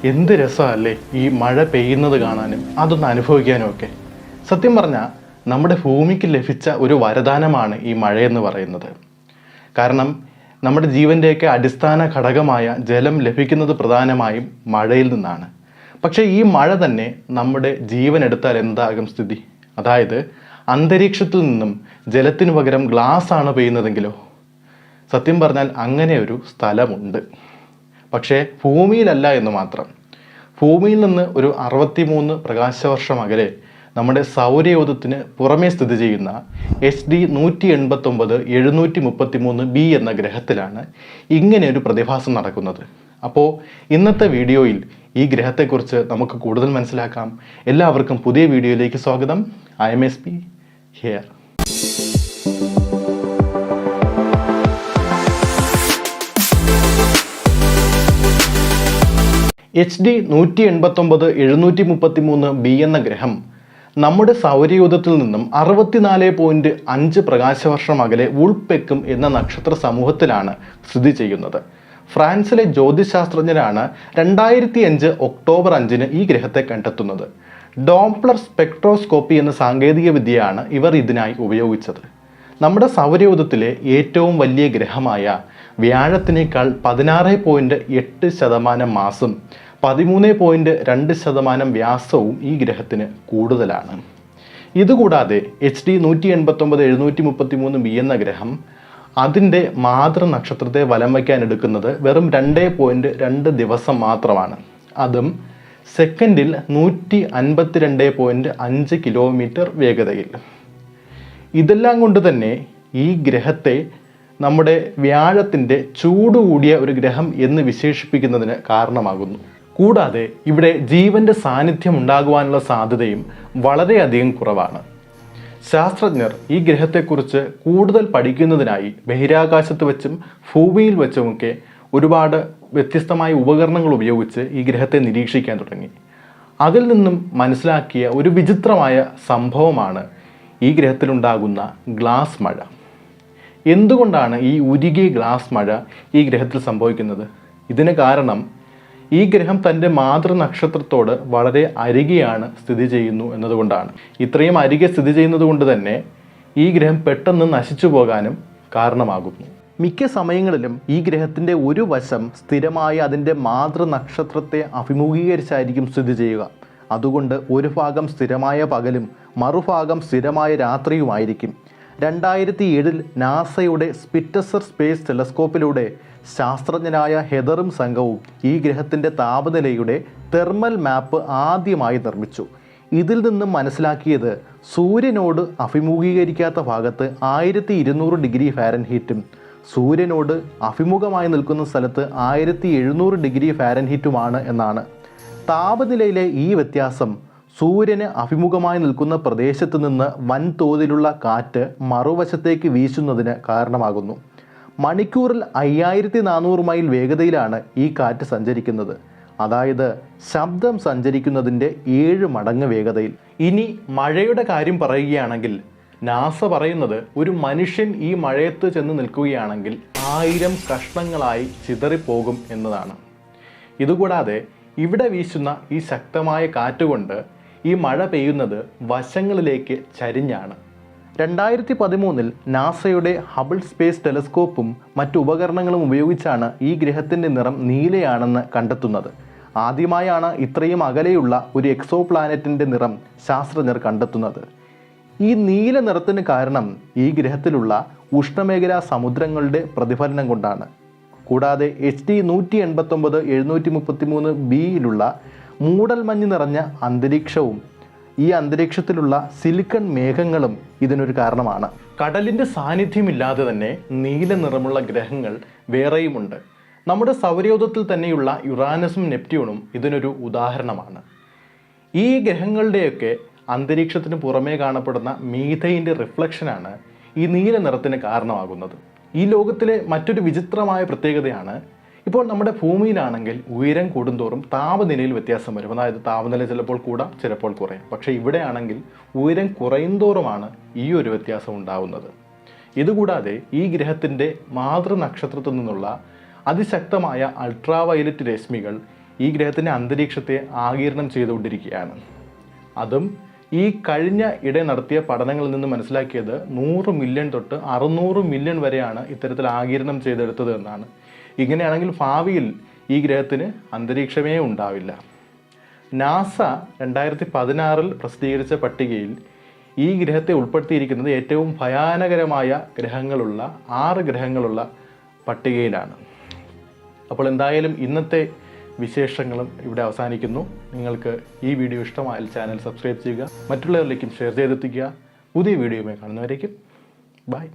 എന്ത് രസമല്ലേ ഈ മഴ പെയ്യുന്നത് കാണാനും അതൊന്ന് അനുഭവിക്കാനും ഒക്കെ. സത്യം പറഞ്ഞാൽ നമ്മുടെ ഭൂമിക്ക് ലഭിച്ച ഒരു വരദാനമാണ് ഈ മഴയെന്ന് പറയുന്നത്. കാരണം നമ്മുടെ ജീവൻ്റെയൊക്കെ അടിസ്ഥാന ഘടകമായ ജലം ലഭിക്കുന്നത് പ്രധാനമായും മഴയിൽ നിന്നാണ്. പക്ഷേ ഈ മഴ തന്നെ നമ്മുടെ ജീവൻ എടുത്താൽ എന്താകും സ്ഥിതി? അതായത് അന്തരീക്ഷത്തിൽ നിന്നും ജലത്തിന് പകരം ഗ്ലാസ് ആണ് പെയ്യുന്നതെങ്കിലോ? സത്യം പറഞ്ഞാൽ അങ്ങനെ ഒരു സ്ഥലമുണ്ട്, പക്ഷേ ഭൂമിയിലല്ല എന്ന് മാത്രം. ഭൂമിയിൽ നിന്ന് ഒരു 63 പ്രകാശവർഷം അകലെ നമ്മുടെ സൗരയൂഥത്തിന് പുറമേ സ്ഥിതി ചെയ്യുന്ന HD 189 733 b എന്ന ഗ്രഹത്തിലാണ് ഇങ്ങനെ ഒരു പ്രതിഭാസം നടക്കുന്നത്. അപ്പോൾ ഇന്നത്തെ വീഡിയോയിൽ ഈ ഗ്രഹത്തെക്കുറിച്ച് നമുക്ക് കൂടുതൽ മനസ്സിലാക്കാം. എല്ലാവർക്കും പുതിയ വീഡിയോയിലേക്ക് സ്വാഗതം. IMSP here. HD 189 733 b എന്ന ഗ്രഹം നമ്മുടെ സൗരയൂഥത്തിൽ നിന്നും 64.5 പ്രകാശവർഷം അകലെ വുൾപെക്കും എന്ന നക്ഷത്ര സമൂഹത്തിലാണ് സ്ഥിതി ചെയ്യുന്നത്. ഫ്രാൻസിലെ ജ്യോതിശാസ്ത്രജ്ഞരാണ് 2005 ഒക്ടോബർ 5 ഈ ഗ്രഹത്തെ കണ്ടെത്തുന്നത്. ഡോപ്ലർ സ്പെക്ട്രോസ്കോപ്പി എന്ന സാങ്കേതിക വിദ്യയാണ് ഇവർ ഇതിനായി ഉപയോഗിച്ചത്. നമ്മുടെ സൗരയൂഥത്തിലെ ഏറ്റവും വലിയ ഗ്രഹമായ വ്യാഴത്തിനേക്കാൾ 16.8% മാസും 13.2% വ്യാസവും ഈ ഗ്രഹത്തിന് കൂടുതലാണ്. ഇതുകൂടാതെ HD 189 733 b എന്ന ഗ്രഹം അതിൻ്റെ മാതൃനക്ഷത്രത്തെ വലം വയ്ക്കാൻ എടുക്കുന്നത് വെറും 2.2 ദിവസം മാത്രമാണ്. അതും സെക്കൻഡിൽ 152.5 കിലോമീറ്റർ വേഗതയിൽ. ഇതെല്ലാം കൊണ്ട് തന്നെ ഈ ഗ്രഹത്തെ നമ്മുടെ വ്യാഴത്തിൻ്റെ ചൂട് കൂടിയ ഒരു ഗ്രഹം എന്ന് വിശേഷിപ്പിക്കുന്നതിന് കാരണമാകുന്നു. കൂടാതെ ഇവിടെ ജീവൻ്റെ സാന്നിധ്യം ഉണ്ടാകുവാനുള്ള സാധ്യതയും വളരെയധികം കുറവാണ്. ശാസ്ത്രജ്ഞർ ഈ ഗ്രഹത്തെക്കുറിച്ച് കൂടുതൽ പഠിക്കുന്നതിനായി ബഹിരാകാശത്ത് വെച്ചും ഭൂമിയിൽ വെച്ചുമൊക്കെ ഒരുപാട് വ്യത്യസ്തമായ ഉപകരണങ്ങൾ ഉപയോഗിച്ച് ഈ ഗ്രഹത്തെ നിരീക്ഷിക്കാൻ തുടങ്ങി. അതിൽ നിന്നും മനസ്സിലാക്കിയ ഒരു വിചിത്രമായ സംഭവമാണ് ഈ ഗ്രഹത്തിലുണ്ടാകുന്ന ഗ്ലാസ് മഴ. എന്തുകൊണ്ടാണ് ഈ ഉരുകിയ ഗ്ലാസ് മഴ ഈ ഗ്രഹത്തിൽ സംഭവിക്കുന്നത്? ഇതിന് കാരണം ഈ ഗ്രഹം തൻ്റെ മാതൃനക്ഷത്രത്തോട് വളരെ അരികെയാണ് സ്ഥിതി ചെയ്യുന്നു എന്നതുകൊണ്ടാണ്. ഇത്രയും അരികെ സ്ഥിതി ചെയ്യുന്നത് കൊണ്ട് തന്നെ ഈ ഗ്രഹം പെട്ടെന്ന് നശിച്ചു പോകാനും കാരണമാകുന്നു. മിക്ക സമയങ്ങളിലും ഈ ഗ്രഹത്തിൻ്റെ ഒരു വശം സ്ഥിരമായി അതിൻ്റെ മാതൃനക്ഷത്രത്തെ അഭിമുഖീകരിച്ചായിരിക്കും സ്ഥിതി ചെയ്യുക. അതുകൊണ്ട് ഒരു ഭാഗം സ്ഥിരമായ പകലും മറുഭാഗം സ്ഥിരമായ രാത്രിയുമായിരിക്കും. 2007 നാസയുടെ സ്പിറ്റസർ സ്പേസ് ടെലസ്കോപ്പിലൂടെ ശാസ്ത്രജ്ഞരായ ഹെദറും സംഘവും ഈ ഗ്രഹത്തിൻ്റെ താപനിലയുടെ തെർമൽ മാപ്പ് ആദ്യമായി നിർമ്മിച്ചു. ഇതിൽ നിന്നും മനസ്സിലാക്കിയത് സൂര്യനോട് അഭിമുഖീകരിക്കാത്ത ഭാഗത്ത് 1200 ഡിഗ്രി ഫാരൻഹീറ്റും സൂര്യനോട് അഭിമുഖമായി നിൽക്കുന്ന സ്ഥലത്ത് 1700 ഡിഗ്രി ഫാരൻഹീറ്റുമാണ് എന്നാണ്. താപനിലയിലെ ഈ വ്യത്യാസം സൂര്യന് അഭിമുഖമായി നിൽക്കുന്ന പ്രദേശത്ത് നിന്ന് വൻതോതിലുള്ള കാറ്റ് മറുവശത്തേക്ക് വീശുന്നതിന് കാരണമാകുന്നു. മണിക്കൂറിൽ 5400 മൈൽ വേഗതയിലാണ് ഈ കാറ്റ് സഞ്ചരിക്കുന്നത്. അതായത് ശബ്ദം സഞ്ചരിക്കുന്നതിൻ്റെ 7 മടങ്ങ് വേഗതയിൽ. ഇനി മഴയുടെ കാര്യം പറയുകയാണെങ്കിൽ നാസ പറയുന്നത് ഒരു മനുഷ്യൻ ഈ മഴയത്ത് ചെന്ന് നിൽക്കുകയാണെങ്കിൽ 1000 കഷ്ണങ്ങളായി ചിതറിപ്പോകും എന്നതാണ്. ഇതുകൂടാതെ ഇവിടെ വീശുന്ന ഈ ശക്തമായ കാറ്റുകൊണ്ട് ഈ മഴ പെയ്യുന്നത് വശങ്ങളിലേക്ക് ചരിഞ്ഞാണ്. 2013 നാസയുടെ ഹബിൾ സ്പേസ് ടെലസ്കോപ്പും മറ്റു ഉപകരണങ്ങളും ഉപയോഗിച്ചാണ് ഈ ഗ്രഹത്തിൻ്റെ നിറം നീലയാണെന്ന് കണ്ടെത്തുന്നത്. ആദ്യമായാണ് ഇത്രയും അകലെയുള്ള ഒരു എക്സോ പ്ലാനറ്റിൻ്റെ നിറം ശാസ്ത്രജ്ഞർ കണ്ടെത്തുന്നത്. ഈ നീല നിറത്തിന് കാരണം ഈ ഗ്രഹത്തിലുള്ള ഉഷ്ണമേഖലാ സമുദ്രങ്ങളുടെ പ്രതിഫലനം കൊണ്ടാണ്. കൂടാതെ HD 189 733 bയിലുള്ള മൂടൽമഞ്ഞ് നിറഞ്ഞ അന്തരീക്ഷവും ഈ അന്തരീക്ഷത്തിലുള്ള സിലിക്കൺ മേഘങ്ങളും ഇതിനൊരു കാരണമാണ്. കടലിൻ്റെ സാന്നിധ്യമില്ലാതെ തന്നെ നീല നിറമുള്ള ഗ്രഹങ്ങൾ വേറെയുമുണ്ട്. നമ്മുടെ സൗരയൂഥത്തിൽ തന്നെയുള്ള യുറാനസും നെപ്റ്റ്യൂണും ഇതിനൊരു ഉദാഹരണമാണ്. ഈ ഗ്രഹങ്ങളുടെയൊക്കെ അന്തരീക്ഷത്തിന് പുറമേ കാണപ്പെടുന്ന മീഥൈൻ്റെ റിഫ്ലക്ഷനാണ് ഈ നീല നിറത്തിന് കാരണമാകുന്നത്. ഈ ലോകത്തിലെ മറ്റൊരു വിചിത്രമായ പ്രത്യേകതയാണ് ഇപ്പോൾ നമ്മുടെ ഭൂമിയിലാണെങ്കിൽ ഉയരം കൂടുന്തോറും താപനിലയിൽ വ്യത്യാസം വരും. അതായത് താപനില ചിലപ്പോൾ കൂടാം, ചിലപ്പോൾ കുറയും. പക്ഷേ ഇവിടെയാണെങ്കിൽ ഉയരം കുറയുന്തോറുമാണ് ഈ ഒരു വ്യത്യാസം ഉണ്ടാവുന്നത്. ഇതുകൂടാതെ ഈ ഗ്രഹത്തിൻ്റെ മാതൃനക്ഷത്രത്തിൽ നിന്നുള്ള അതിശക്തമായ അൾട്രാവയലറ്റ് രശ്മികൾ ഈ ഗ്രഹത്തിൻ്റെ അന്തരീക്ഷത്തെ ആഗിരണം ചെയ്തുകൊണ്ടിരിക്കുകയാണ്. അതും ഈ കഴിഞ്ഞ ഇടെ നടത്തിയ പഠനങ്ങളിൽ നിന്ന് മനസ്സിലാക്കിയത് 100 മില്യൺ തൊട്ട് 600 മില്യൺ വരെയാണ് ഇത്തരത്തിൽ ആഗിരണം ചെയ്തെടുത്തത് എന്നാണ്. ഇങ്ങനെയാണെങ്കിൽ ഭാവിയിൽ ഈ ഗ്രഹത്തിന് അന്തരീക്ഷമേ ഉണ്ടാവില്ല. നാസ 2016 പ്രസിദ്ധീകരിച്ച പട്ടികയിൽ ഈ ഗ്രഹത്തെ ഉൾപ്പെടുത്തിയിരിക്കുന്നത് ഏറ്റവും ഭയാനകരമായ ഗ്രഹങ്ങളുള്ള 6 ഗ്രഹങ്ങളുള്ള പട്ടികയിലാണ്. അപ്പോൾ എന്തായാലും ഇന്നത്തെ വിശേഷങ്ങളും ഇവിടെ അവസാനിക്കുന്നു. നിങ്ങൾക്ക് ഈ വീഡിയോ ഇഷ്ടമായാൽ ചാനൽ സബ്സ്ക്രൈബ് ചെയ്യുക, മറ്റുള്ളവരിലേക്കും ഷെയർ ചെയ്തെത്തിക്കുക. പുതിയ വീഡിയോയുമായി കാണുന്നവരേക്കും ബൈ.